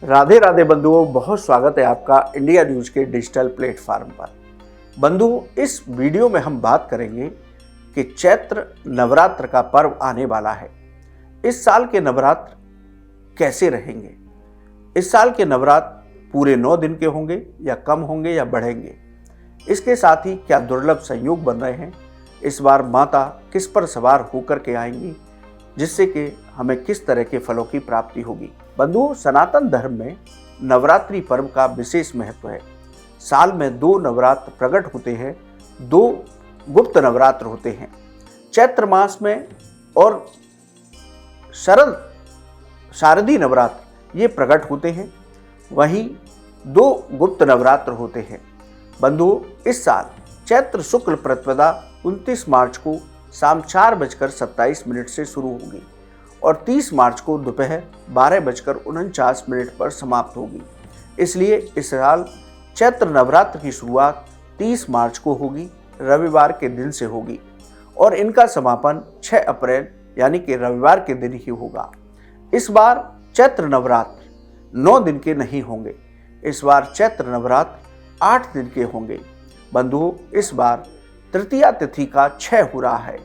राधे राधे बंधुओं, बहुत स्वागत है आपका इंडिया न्यूज के डिजिटल प्लेटफॉर्म पर। बंधुओं, इस वीडियो में हम बात करेंगे कि चैत्र नवरात्र का पर्व आने वाला है। इस साल के नवरात्र कैसे रहेंगे? इस साल के नवरात्र पूरे 9 दिन के होंगे या कम होंगे या बढ़ेंगे? इसके साथ ही क्या दुर्लभ संयोग बन रहे हैं? इस बार माता किस पर सवार होकर के आएंगी, जिससे कि हमें किस तरह के फलों की प्राप्ति होगी? बंधुओं, सनातन धर्म में नवरात्रि पर्व का विशेष महत्व है। साल में 2 नवरात्र प्रकट होते हैं, 2 गुप्त नवरात्र होते हैं। चैत्र मास में और शारदीय नवरात्र ये प्रकट होते हैं, वहीं 2 गुप्त नवरात्र होते हैं। बंधुओं, इस साल चैत्र शुक्ल प्रतिपदा 29 मार्च को शाम 4:27 से शुरू होगी और 30 मार्च को दोपहर 12:49 पर समाप्त होगी। इसलिए इस साल चैत्र नवरात्र की शुरुआत 30 मार्च को होगी, रविवार के दिन से होगी और इनका समापन 6 अप्रैल यानी कि रविवार के दिन ही होगा। इस बार चैत्र नवरात्र 9 दिन के नहीं होंगे, इस बार चैत्र नवरात्र 8 दिन के होंगे। बंधुओं, इस बार तृतीया तिथि का 6 हो रहा है,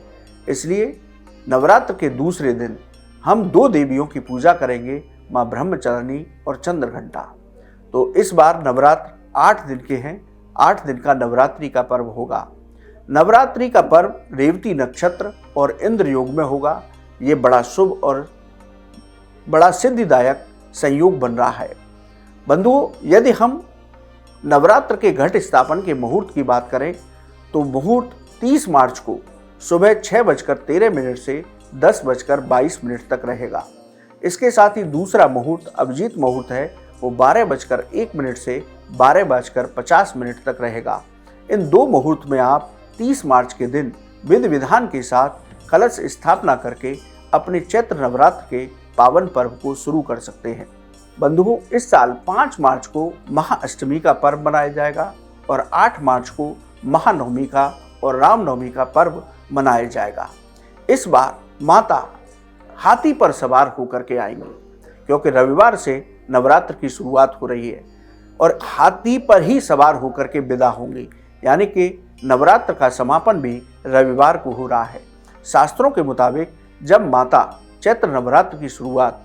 इसलिए नवरात्र के दूसरे दिन हम 2 देवियों की पूजा करेंगे, माँ ब्रह्मचारिणी और चंद्रघंटा। तो इस बार नवरात्र 8 दिन के हैं, 8 दिन का नवरात्रि का पर्व होगा। नवरात्रि का पर्व रेवती नक्षत्र और इंद्र योग में होगा। ये बड़ा शुभ और बड़ा सिद्धिदायक संयोग बन रहा है। बंधुओं, यदि हम नवरात्र के घट स्थापन के मुहूर्त की बात करें तो मुहूर्त 30 मार्च को सुबह 6:13 से 10:22 तक रहेगा। इसके साथ ही दूसरा मुहूर्त अभिजीत मुहूर्त है, वो 12:01 से 12:50 तक रहेगा। इन 2 मुहूर्त में आप 30 मार्च के दिन विधि विधान के साथ कलश स्थापना करके अपने चैत्र नवरात्र के पावन पर्व को शुरू कर सकते हैं। बंधुओं, इस साल 5 मार्च को महाअष्टमी का पर्व मनाया जाएगा और 8 मार्च को महानवमी का और रामनवमी का पर्व मनाया जाएगा। इस बार माता हाथी पर सवार होकर के आएंगी, क्योंकि रविवार से नवरात्र की शुरुआत हो रही है और हाथी पर ही सवार होकर के विदा होंगी, यानी कि नवरात्र का समापन भी रविवार को हो रहा है। शास्त्रों के मुताबिक जब माता चैत्र नवरात्र की शुरुआत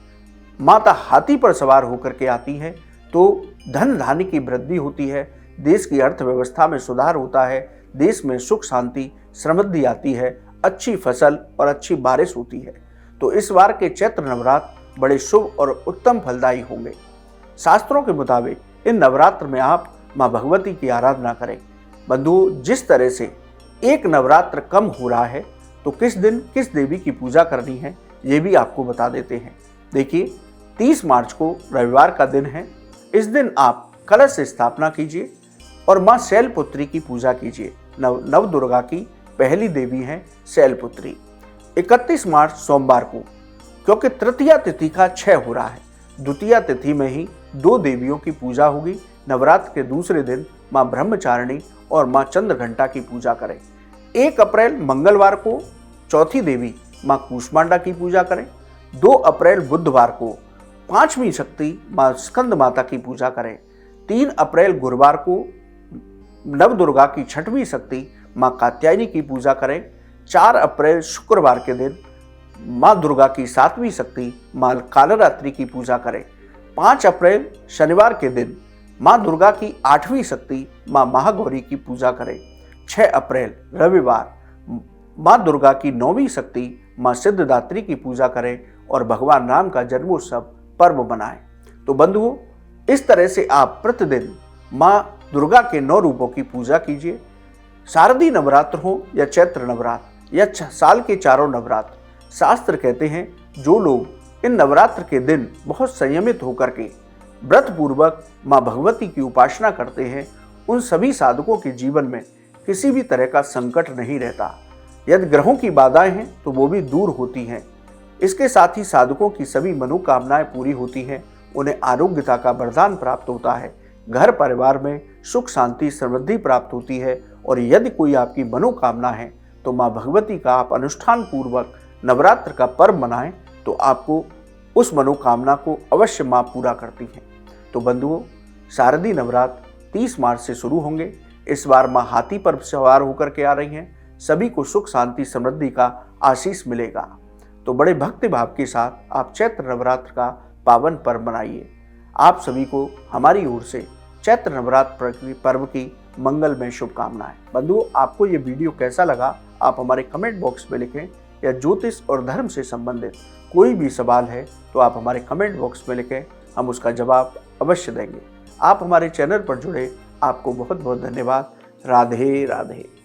माता हाथी पर सवार होकर के आती है तो धन धान्य की वृद्धि होती है, देश की अर्थव्यवस्था में सुधार होता है, देश में सुख शांति समृद्धि आती है, अच्छी फसल और अच्छी बारिश होती है। तो इस बार के चैत्र नवरात्र बड़े शुभ और उत्तम फलदायी होंगे। शास्त्रों के मुताबिक इन नवरात्र में आप माँ भगवती की आराधना करें। बंधुओं, जिस तरह से एक नवरात्र कम हो रहा है तो किस दिन किस देवी की पूजा करनी है ये भी आपको बता देते हैं। देखिए, 30 मार्च को रविवार का दिन है। इस दिन आप कलश स्थापना कीजिए और माँ शैलपुत्री की पूजा कीजिए। नव दुर्गा की पहली देवी है शैलपुत्री। 31 मार्च सोमवार को, क्योंकि तृतीया तिथि का 6 हो रहा है, द्वितीया तिथि में ही 2 देवियों की पूजा होगी। नवरात्र के दूसरे दिन माँ ब्रह्मचारिणी और माँ चंद्रघंटा की पूजा करें। 1 अप्रैल मंगलवार को चौथी देवी माँ कूष्मांडा की पूजा करें। 2 अप्रैल बुधवार को 5वीं शक्ति माँ स्कंद माता की पूजा करें। 3 अप्रैल गुरुवार को नवदुर्गा की 6वीं शक्ति माँ कात्यायनी की पूजा करें। 4 अप्रैल शुक्रवार के दिन माँ दुर्गा की 7वीं शक्ति माँ कालरात्रि की पूजा करें। 5 अप्रैल शनिवार के दिन माँ दुर्गा की 8वीं शक्ति माँ महागौरी की पूजा करें। 6 अप्रैल रविवार माँ दुर्गा की 9वीं शक्ति माँ सिद्धिदात्री की पूजा करें और भगवान राम का जन्मोत्सव पर्व मनाएं। तो बंधुओं, इस तरह से आप प्रतिदिन माँ दुर्गा के 9 रूपों की पूजा कीजिए। शारदीय नवरात्र हो या चैत्र नवरात्र या साल के चारों नवरात्र, शास्त्र कहते हैं जो लोग इन नवरात्र के दिन बहुत संयमित होकर के व्रत पूर्वक माँ भगवती की उपासना करते हैं, उन सभी साधकों के जीवन में किसी भी तरह का संकट नहीं रहता। यदि ग्रहों की बाधाएं हैं तो वो भी दूर होती हैं। इसके साथ ही साधकों की सभी मनोकामनाएं पूरी होती हैं, उन्हें आरोग्यता का वरदान प्राप्त होता है, घर परिवार में सुख शांति समृद्धि प्राप्त होती है। और यदि कोई आपकी मनोकामना है तो माँ भगवती का आप अनुष्ठान पूर्वक नवरात्र का पर्व मनाएं तो आपको उस मनोकामना को अवश्य माँ पूरा करती हैं। तो बंधुओं, शारदीय नवरात्र 30 मार्च से शुरू होंगे। इस बार मां हाथी पर सवार होकर के आ रही हैं। सभी को सुख शांति समृद्धि का आशीष मिलेगा। तो बड़े भक्ति भाव के साथ आप चैत्र नवरात्र का पावन पर्व मनाइए। आप सभी को हमारी ओर से चैत्र नवरात्र पर्व की मंगलमय शुभकामनाएं। बंधुओं, आपको ये वीडियो कैसा लगा आप हमारे कमेंट बॉक्स में लिखें, या ज्योतिष और धर्म से संबंधित कोई भी सवाल है तो आप हमारे कमेंट बॉक्स में लिखें, हम उसका जवाब अवश्य देंगे। आप हमारे चैनल पर जुड़े, आपको बहुत बहुत धन्यवाद। राधे राधे।